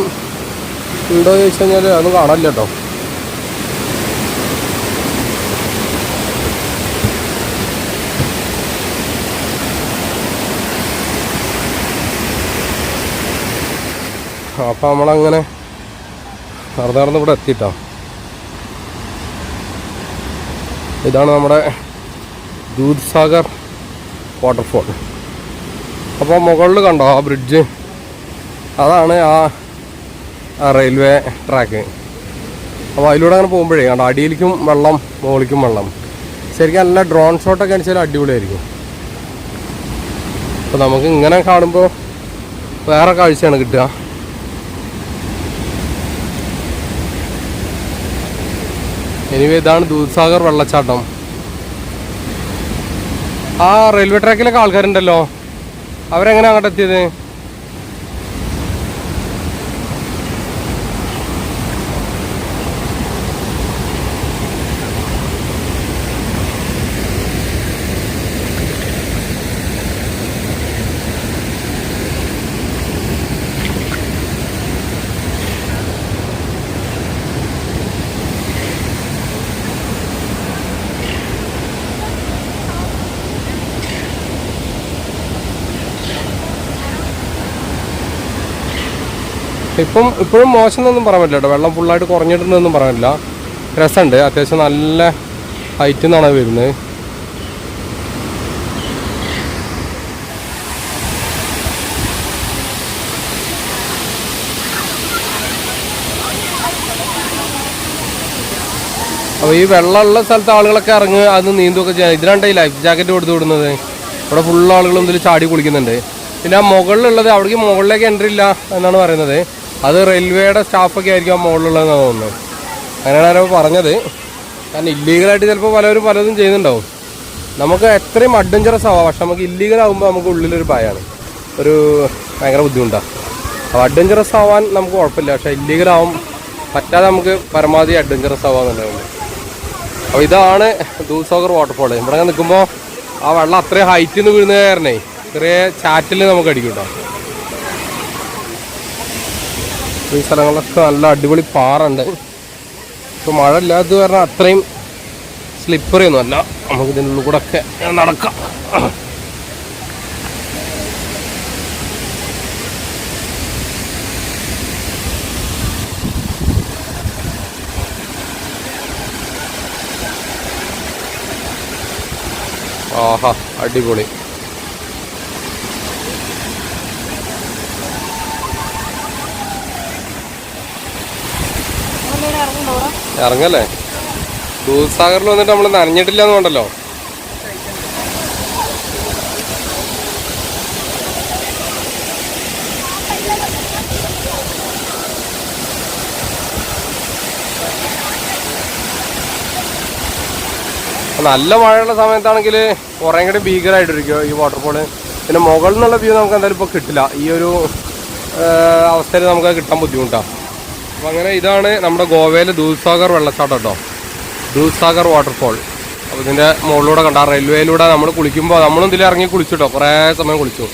ഉണ്ടോ എന്ന് ചോദിച്ചു കഴിഞ്ഞാൽ അതൊന്നും കാണാനില്ല കേട്ടോ. അപ്പം നമ്മളങ്ങനെ നടന്ന് ഇവിടെ എത്തിയിട്ടോ. ഇതാണ് നമ്മുടെ ദൂസാഗർ വാട്ടർഫോൾ. അപ്പോൾ മുകളിൽ കണ്ടോ ആ ബ്രിഡ്ജ്, അതാണ് ആ റെയിൽവേ ട്രാക്ക്. അപ്പോൾ അതിലൂടെ അങ്ങനെ പോകുമ്പോഴേ കണ്ടോ അടിയിലേക്കും വെള്ളം മുകളിലേക്കും വെള്ളം. ശരിക്കും നല്ല ഡ്രോൺ ഷോട്ടൊക്കെ അടിച്ചാൽ അടിപൊളിയായിരിക്കും. അപ്പോൾ നമുക്ക് ഇങ്ങനെ കാണുമ്പോൾ വേറെ കാഴ്ചയാണ് കിട്ടുക. എനിവേ ഇതാണ് ദൂസാഗർ വെള്ളച്ചാട്ടം. ആ റെയിൽവേ ട്രാക്കിലൊക്കെ ആൾക്കാരുണ്ടല്ലോ, അവരെങ്ങനെ അങ്ങോട്ട് എത്തിയത്? ഇപ്പോഴും മോശം എന്നൊന്നും പറയാൻ പറ്റില്ല കേട്ടോ. വെള്ളം ഫുള്ളായിട്ട് കുറഞ്ഞിട്ടുണ്ടെന്നൊന്നും പറയാനില്ല. രസമുണ്ട്, അത്യാവശ്യം നല്ല ഹൈറ്റിൽ നിന്നാണ് വരുന്നത്. അപ്പോൾ ഈ വെള്ളമുള്ള സ്ഥലത്ത് ആളുകളൊക്കെ ഇറങ്ങുക, അത് നീന്തുകയൊക്കെ ചെയ്യാം. ഇതിനാണ് ഈ ലൈഫ് ജാക്കറ്റ് കൊടുത്തു വിടുന്നത്. ഇവിടെ ഫുൾ ആളുകളും ഇതിൽ ചാടി കുളിക്കുന്നുണ്ട്. പിന്നെ ആ മുകളിലുള്ളത്, അവിടേക്ക് മുകളിലേക്ക് എൻട്രി ഇല്ല എന്നാണ് പറയുന്നത്. അത് റെയിൽവേയുടെ സ്റ്റാഫൊക്കെ ആയിരിക്കും ആ മുകളിലുള്ളതെന്നാണ് തോന്നുന്നത്. അങ്ങനെയാണ് ആരോ പറഞ്ഞത്. കാരണം ഇല്ലീഗലായിട്ട് ചിലപ്പോൾ പലതും ചെയ്യുന്നുണ്ടാവും. നമുക്ക് എത്രയും അഡ്വഞ്ചറസ് ആവാം, പക്ഷെ നമുക്ക് ഇല്ലീഗലാകുമ്പോൾ നമുക്ക് ഉള്ളിലൊരു ഭയമാണ്, ഒരു ഭയങ്കര ബുദ്ധിമുട്ടാണ്. അപ്പോൾ അഡ്വഞ്ചറസ് ആവാൻ നമുക്ക് കുഴപ്പമില്ല, പക്ഷേ ഇല്ലീഗലാവും പറ്റാതെ നമുക്ക് പരമാവധി അഡ്വഞ്ചറസ് ആവാന്നുണ്ടാവുന്നത്. അപ്പോൾ ഇതാണ് ദൂസാഗർ വാട്ടർഫോൾ. ഇവിടെ നിൽക്കുമ്പോൾ ആ വെള്ളം അത്രയും ഹൈറ്റിൽ നിന്ന് വീഴുന്ന കാരണേ ചെറിയ ചാറ്റിൽ നമുക്ക് അടിക്കും കേട്ടോ. ഈ സ്ഥലങ്ങളിലൊക്കെ നല്ല അടിപൊളി പാറുണ്ട്. ഇപ്പോൾ മഴ ഇല്ലാത്തത് കാരണം അത്രയും സ്ലിപ്പറി ഒന്നും അല്ല, നമുക്ക് ഇതിൻ്റെ ഉള്ളിൽ കൂടെ ഒക്കെ നടക്കാം. ആഹാ, അടിപൊളി. ഇറങ്ങല്ലേ. ദൂസാഗറിൽ വന്നിട്ട് നമ്മൾ നനഞ്ഞിട്ടില്ല എന്ന് വേണ്ടല്ലോ. നല്ല മഴയുള്ള സമയത്താണെങ്കിൽ കുറേ കൂടി ഭീകരമായിട്ടിരിക്കും ഈ വാട്ടർഫോള്. പിന്നെ മുകളിൽ നിന്നുള്ള വ്യൂ നമുക്ക് എന്തായാലും ഇപ്പോൾ കിട്ടില്ല. ഈ ഒരു അവസ്ഥയിൽ നമുക്ക് കിട്ടാൻ ബുദ്ധിമുട്ടാണ്. അപ്പോൾ അങ്ങനെ ഇതാണ് നമ്മുടെ ഗോവയിലെ ദൂസാഗർ വെള്ളച്ചാട്ടം കേട്ടോ, ദൂസാഗർ വാട്ടർഫോൾ. അപ്പോൾ ഇതിൻ്റെ മുകളിലൂടെ കണ്ട റെയിൽവേയിലൂടെ നമ്മൾ കുളിക്കുമ്പോൾ, നമ്മളും ഇതിൽ ഇറങ്ങി കുളിച്ചു കേട്ടോ, കുറേ സമയം കുളിച്ചു,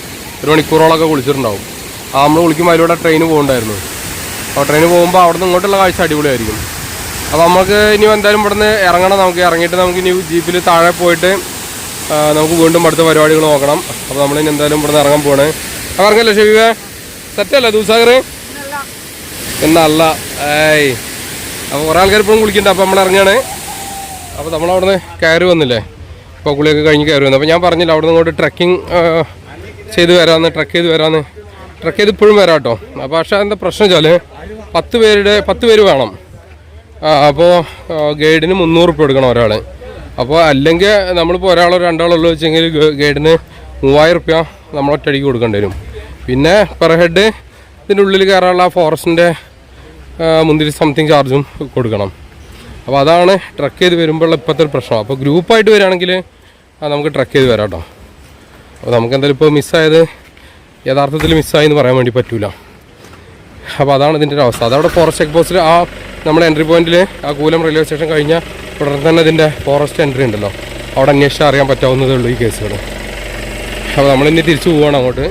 1 മണിക്കൂറോളമൊക്കെ കുളിച്ചിട്ടുണ്ടാവും. നമ്മൾ കുളിക്കുമ്പോൾ അതിലൂടെ ട്രെയിന് പോകുന്നുണ്ടായിരുന്നു. അപ്പോൾ ട്രെയിന് പോകുമ്പോൾ അവിടെ നിന്ന് ഇങ്ങോട്ടുള്ള കാഴ്ച അടിപൊളിയായിരിക്കും. അപ്പോൾ നമുക്ക് ഇനി എന്തായാലും ഇവിടുന്ന് ഇറങ്ങണം. നമുക്ക് ഇറങ്ങിയിട്ട് നമുക്ക് ഇനി ജീപ്പിൽ താഴെ പോയിട്ട് നമുക്ക് വീണ്ടും അടുത്ത പരിപാടികൾ നോക്കണം. അപ്പോൾ നമ്മളിനി എന്തായാലും ഇവിടുന്ന് ഇറങ്ങാൻ പോവാണ്. അപ്പോൾ ഇറങ്ങല്ലേ ഷെബീബേ? സെറ്റല്ലേ ദൂസാഗർ? എന്നല്ല ഏയ്. അപ്പോൾ കുറേ ആൾക്കാർ ഇപ്പോഴും കുളിക്കുന്നുണ്ട്. അപ്പോൾ നമ്മൾ ഇറങ്ങുകയാണ്. അപ്പോൾ നമ്മളവിടുന്ന് കയറി വന്നില്ലേ, ഇപ്പോൾ കുളിയൊക്കെ കഴിഞ്ഞ് കയറി വന്നു. അപ്പോൾ ഞാൻ പറഞ്ഞില്ല അവിടെ നിന്ന് ഇങ്ങോട്ട് ട്രക്കിംഗ് ചെയ്ത് വരാമെന്ന്, ട്രക്ക് ചെയ്ത് ഇപ്പോഴും വരാം കേട്ടോ. അപ്പോൾ പക്ഷേ എന്താ പ്രശ്നം വെച്ചാൽ 10 പേര് വേണം. അപ്പോൾ ഗൈഡിന് 300 റുപ്യ കൊടുക്കണം ഒരാൾ. അപ്പോൾ അല്ലെങ്കിൽ നമ്മളിപ്പോൾ ഒരാളോ രണ്ടാളോ ഉള്ളൂ വെച്ചെങ്കിൽ ഗൈഡിന് 3000 റുപ്യ നമ്മൾ ഒറ്റയടിക്ക് കൊടുക്കേണ്ടി വരും. പിന്നെ പെർ ഹെഡ് ഇതിൻ്റെ ഉള്ളിൽ കയറാനുള്ള ഫോറസ്റ്റിൻ്റെ മുന്തിരി സംതിങ് ചാർജും കൊടുക്കണം. അപ്പോൾ അതാണ് ട്രക്ക് ചെയ്ത് വരുമ്പോഴുള്ള ഇപ്പോഴത്തെ ഒരു പ്രശ്നം. അപ്പോൾ ഗ്രൂപ്പായിട്ട് വരികയാണെങ്കിൽ നമുക്ക് ട്രക്ക് ചെയ്ത് വരാം കേട്ടോ. അപ്പോൾ നമുക്ക് എന്തായാലും ഇപ്പോൾ മിസ്സായത് യഥാർത്ഥത്തിൽ മിസ്സായി എന്ന് പറയാൻ വേണ്ടി പറ്റില്ല. അപ്പോൾ അതാണ് ഇതിൻ്റെ ഒരു അവസ്ഥ. അതവിടെ ഫോറസ്റ്റ് ചെക്ക് പോസ്റ്റിൽ നമ്മുടെ എൻട്രി പോയിന്റിൽ കൂലം റെയിൽവേ സ്റ്റേഷൻ കഴിഞ്ഞാൽ ഉടനെ തന്നെ ഇതിൻ്റെ ഫോറസ്റ്റ് എൻട്രി ഉണ്ടല്ലോ, അവിടെ അന്വേഷിച്ചാൽ അറിയാൻ പറ്റാവുന്നതേ ഉള്ളൂ ഈ കേസുകൾ. അപ്പോൾ നമ്മളിനി തിരിച്ചു പോവുകയാണ് അങ്ങോട്ട്.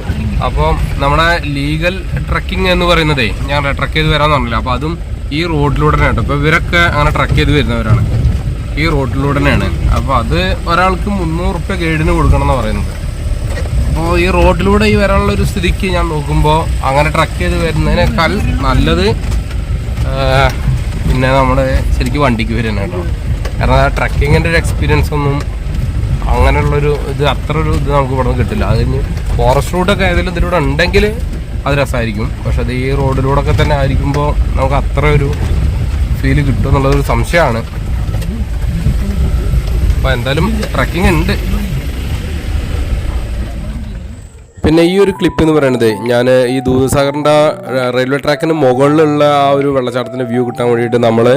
അപ്പോൾ നമ്മുടെ ലീഗൽ ട്രക്കിംഗ് എന്ന് പറയുന്നതേ, ഞാൻ ട്രക്ക് ചെയ്ത് വരാമെന്ന് പറഞ്ഞില്ല. അപ്പോൾ അതും ഈ റോഡിലൂടെ തന്നെയാണ് കേട്ടോ. ഇപ്പോൾ ഇവരൊക്കെ അങ്ങനെ ട്രക്ക് ചെയ്ത് വരുന്നവരാണ്, ഈ റോഡിലൂടെ തന്നെയാണ്. അപ്പോൾ അത് ഒരാൾക്ക് 300 റുപ്യ ഗൈഡിന് കൊടുക്കണം എന്നാണ് പറയുന്നത്. അപ്പോൾ ഈ റോഡിലൂടെ ഈ വരാനുള്ളൊരു സ്ഥിതിക്ക് ഞാൻ നോക്കുമ്പോൾ അങ്ങനെ ട്രക്ക് ചെയ്ത് വരുന്നതിനേക്കാൾ നല്ലത് പിന്നെ നമ്മൾ ശരിക്കും വണ്ടിക്ക് വരുന്നത് കേട്ടോ. കാരണം ട്രക്കിങ്ങിൻ്റെ ഒരു എക്സ്പീരിയൻസ് ഒന്നും അങ്ങനെയുള്ളൊരു അത്ര ഒരു ഇത് നമുക്ക് ഇവിടെ നിന്ന് കിട്ടില്ല. അത് കഴിഞ്ഞ് ഫോറസ്റ്റ് റൂട്ടൊക്കെ ഏതെങ്കിലും ഇതിലൂടെ ഉണ്ടെങ്കിൽ അത് രസമായിരിക്കും. പക്ഷെ അത് ഈ റോഡിലൂടെ ഒക്കെ തന്നെ ആയിരിക്കുമ്പോൾ നമുക്ക് അത്ര ഒരു ഫീല് കിട്ടും എന്നുള്ളതൊരു സംശയമാണ്. അപ്പോൾ എന്തായാലും ട്രക്കിംഗ് ഉണ്ട്. പിന്നെ ഈ ഒരു ക്ലിപ്പ് എന്ന് പറയുന്നത് ഞാൻ ഈ ദൂസാഗറിൻ്റെ റെയിൽവേ ട്രാക്കിന് മുകളിലുള്ള ആ ഒരു വെള്ളച്ചാട്ടത്തിൻ്റെ വ്യൂ കിട്ടാൻ വേണ്ടിയിട്ട് നമ്മൾ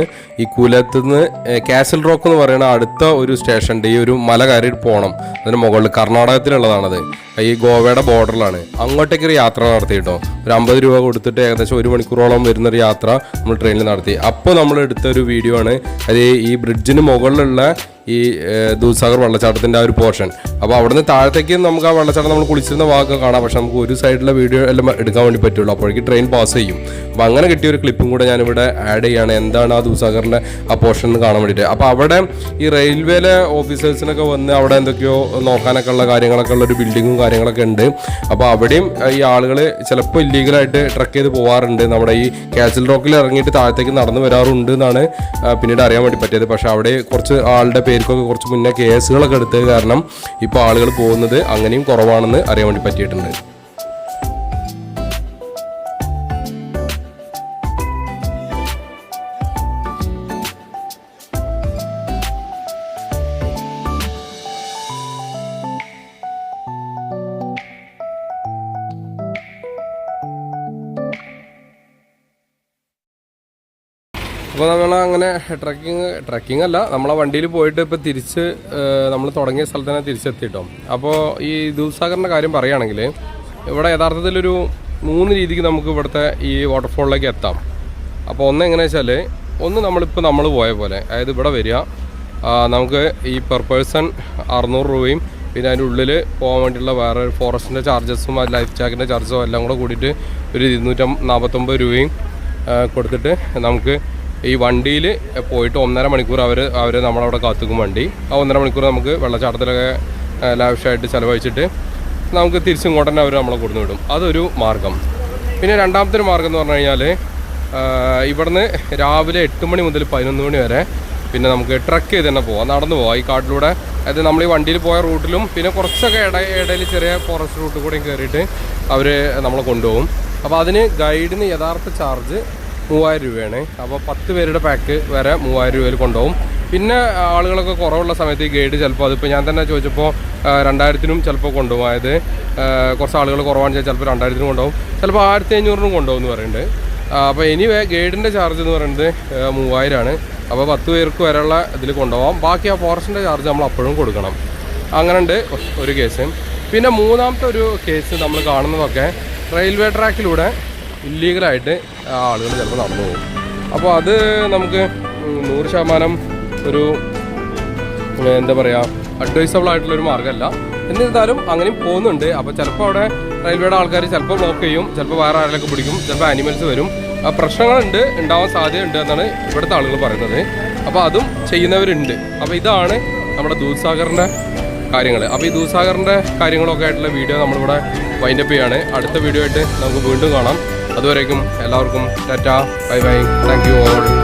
ഈ കൂലത്ത് നിന്ന് കാസിൽ റോക്ക് എന്ന് പറയുന്ന അടുത്ത ഒരു സ്റ്റേഷൻ ഉണ്ട്. ഈ ഒരു മല കയറി പോകണം, അതിന് മുകളിൽ കർണാടകത്തിലുള്ളതാണത്, ഈ ഗോവയുടെ ബോർഡറിലാണ്. അങ്ങോട്ടേക്ക് ഒരു യാത്ര നടത്തി കേട്ടോ. ഒരു 50 രൂപ കൊടുത്തിട്ട് ഏകദേശം 1 മണിക്കൂറോളം വരുന്നൊരു യാത്ര നമ്മൾ ട്രെയിനിൽ നടത്തി. അപ്പോൾ നമ്മൾ എടുത്തൊരു വീഡിയോ ആണ് അത്, ഈ ബ്രിഡ്ജിന് മുകളിലുള്ള ഈ ദൂസാഗർ വെള്ളച്ചാട്ടത്തിൻ്റെ ആ ഒരു പോർഷൻ. അപ്പോൾ അവിടുന്ന് താഴത്തേക്ക് നമുക്ക് ആ വെള്ളച്ചാട്ടം നമ്മൾ കുളിച്ചിരുന്ന ഭാഗമൊക്കെ കാണാം. പക്ഷെ നമുക്ക് ഒരു സൈഡിലെ വീഡിയോ എല്ലാം എടുക്കാൻ വേണ്ടി പറ്റുള്ളൂ, അപ്പോഴേക്ക് ട്രെയിൻ പാസ് ചെയ്യും. അപ്പോൾ അങ്ങനെ കിട്ടിയ ഒരു ക്ലിപ്പും കൂടെ ഞാനിവിടെ ആഡ് ചെയ്യുകയാണ്, എന്താണ് ആ ദൂസാഗറിൻ്റെ ആ പോർഷൻ എന്ന് കാണാൻ വേണ്ടിയിട്ട്. അപ്പോൾ അവിടെ ഈ റെയിൽവേയിലെ ഓഫീസേഴ്സിനൊക്കെ വന്ന് അവിടെ എന്തൊക്കെയോ നോക്കാനൊക്കെ ഉള്ള കാര്യങ്ങളൊക്കെ ഉള്ള ഒരു ബിൽഡിങ്ങും കാര്യങ്ങളൊക്കെ ഉണ്ട്. അപ്പോൾ അവിടെയും ഈ ആളുകൾ ചിലപ്പോൾ ഇല്ലീഗലായിട്ട് ട്രക്ക് ചെയ്ത് പോകാറുണ്ട്. നമ്മുടെ ഈ കാസിൽ റോക്കിൽ ഇറങ്ങിയിട്ട് താഴത്തേക്ക് നടന്നു വരാറുണ്ട് എന്നാണ് പിന്നീട് അറിയാൻ വേണ്ടി പറ്റിയത്. പക്ഷേ അവിടെ കുറച്ച് ആളുടെ പേർക്കൊക്കെ കുറച്ച് മുന്നേ കേസുകളൊക്കെ എടുത്തത് കാരണം ഇപ്പോൾ ആളുകൾ പോകുന്നത് അങ്ങനെയും കുറവാണെന്ന് അറിയാൻ വേണ്ടി പറ്റിയിട്ടുണ്ട്. അപ്പോൾ നമ്മൾ അങ്ങനെ ട്രക്കിംഗ് അല്ല, നമ്മളെ വണ്ടിയിൽ പോയിട്ട് ഇപ്പോൾ തിരിച്ച് നമ്മൾ തുടങ്ങിയ സ്ഥലത്ത് തന്നെ തിരിച്ചെത്തിട്ടോ. അപ്പോൾ ഈ ദൂദ്സാഗറിൻ്റെ കാര്യം പറയുകയാണെങ്കിൽ ഇവിടെ യഥാർത്ഥത്തിലൊരു 3 രീതിക്ക് നമുക്ക് ഇവിടുത്തെ ഈ വാട്ടർഫോളിലേക്ക് എത്താം. അപ്പോൾ ഒന്ന് എങ്ങനെയാണെന്ന് വെച്ചാൽ, നമ്മളിപ്പോൾ നമ്മൾ പോയ പോലെ, അതായത് ഇവിടെ വരിക, നമുക്ക് ഈ പെർ പേഴ്സൺ 600 രൂപയും പിന്നെ അതിൻ്റെ ഉള്ളിൽ പോകാൻ വേണ്ടിയുള്ള വേറെ ഫോറസ്റ്റിൻ്റെ ചാർജസും ലൈഫ് ജാക്കറ്റിൻ്റെ ചാർജസും എല്ലാം കൂടെ കൂടിയിട്ട് ഒരു 249 രൂപയും കൊടുത്തിട്ട് നമുക്ക് ഈ വണ്ടിയിൽ പോയിട്ട് 1.5 മണിക്കൂർ അവർ നമ്മളവിടെ കാത്തുക്കും വണ്ടി. ആ 1.5 മണിക്കൂർ നമുക്ക് വെള്ളച്ചാട്ടത്തിലൊക്കെ ലാവിഷായിട്ട് ചിലവഴിച്ചിട്ട് നമുക്ക് തിരിച്ചിങ്ങോട്ട് തന്നെ അവർ നമ്മളെ കൊടുന്നു വിടും. അതൊരു മാർഗം. പിന്നെ രണ്ടാമത്തെ ഒരു മാർഗം എന്ന് പറഞ്ഞു കഴിഞ്ഞാൽ, ഇവിടുന്ന് രാവിലെ 8 മണി മുതൽ 11 മണി വരെ പിന്നെ നമുക്ക് ട്രക്ക് ചെയ്ത് തന്നെ പോവാം, നടന്നു പോവാം ഈ കാട്ടിലൂടെ. അതായത് നമ്മൾ ഈ വണ്ടിയിൽ പോയ റൂട്ടിലും പിന്നെ കുറച്ചൊക്കെ ഇടയിൽ ചെറിയ ഫോറസ്റ്റ് റൂട്ട് കൂടെയും കയറിയിട്ട് അവർ നമ്മളെ കൊണ്ടുപോകും. അപ്പോൾ അതിന് ഗൈഡിന് യഥാർത്ഥ ചാർജ് 3000 രൂപയാണ്. അപ്പോൾ 10 പേരുടെ പാക്ക് വരെ 3000 രൂപയിൽ കൊണ്ടുപോകും. പിന്നെ ആളുകളൊക്കെ കുറവുള്ള സമയത്ത് ഈ ഗൈഡ് ചിലപ്പോൾ, അതിപ്പോൾ ഞാൻ തന്നെ ചോദിച്ചപ്പോൾ 2000-നും ചിലപ്പോൾ കൊണ്ടുപോകും. അതായത് കുറച്ച് ആളുകൾ കുറവാണെന്ന് വെച്ചാൽ ചിലപ്പോൾ 2000-നും കൊണ്ടുപോകും, ചിലപ്പോൾ 1500-നും കൊണ്ടുപോകും എന്ന് പറയുന്നുണ്ട്. അപ്പോൾ എനിവേ ഗൈഡിൻ്റെ ചാർജ് എന്ന് പറയുന്നത് 3000 ആണ്. അപ്പോൾ 10 പേർക്ക് വരെയുള്ള ഇതിൽ കൊണ്ടുപോകാം. ബാക്കി ആ ഫോറസ്റ്റിൻ്റെ ചാർജ് നമ്മൾ അപ്പോഴും കൊടുക്കണം. അങ്ങനെ ഉണ്ട് ഒരു കേസ്. പിന്നെ മൂന്നാമത്തെ ഒരു കേസ് നമ്മൾ കാണുന്നതൊക്കെ റെയിൽവേ ട്രാക്കിലൂടെ ഇല്ലീഗലായിട്ട് ആളുകൾ ചിലപ്പോൾ നടന്നു പോകും. അപ്പോൾ അത് നമുക്ക് 100% ഒരു എന്താ പറയുക, അഡ്വൈസബിൾ ആയിട്ടുള്ളൊരു മാർഗ്ഗമല്ല. എന്നിരുന്നാലും അങ്ങനെയും പോകുന്നുണ്ട്. അപ്പോൾ ചിലപ്പോൾ അവിടെ റെയിൽവേയുടെ ആൾക്കാർ ചിലപ്പോൾ ബ്ലോക്ക് ചെയ്യും, ചിലപ്പോൾ വേറെ ആരെയൊക്കെ പിടിക്കും, ചിലപ്പോൾ ആനിമൽസ് വരും. ഉണ്ടാവാൻ സാധ്യതയുണ്ട് എന്നാണ് ഇവിടുത്തെ ആളുകൾ പറയുന്നത്. അപ്പോൾ അതും ചെയ്യുന്നവരുണ്ട്. അപ്പോൾ ഇതാണ് നമ്മുടെ ദൂദ്സാഗറിൻ്റെ കാര്യങ്ങൾ. അപ്പോൾ ഈ ദൂദ്സാഗറിൻ്റെ കാര്യങ്ങളൊക്കെ ആയിട്ടുള്ള വീഡിയോ നമ്മളിവിടെ വൈൻഡപ്പ് ചെയ്യാണ്. അടുത്ത വീഡിയോ ആയിട്ട് നമുക്ക് വീണ്ടും കാണാം. അതുവരേക്കും എല്ലാവർക്കും Tata, bye bye, thank you all.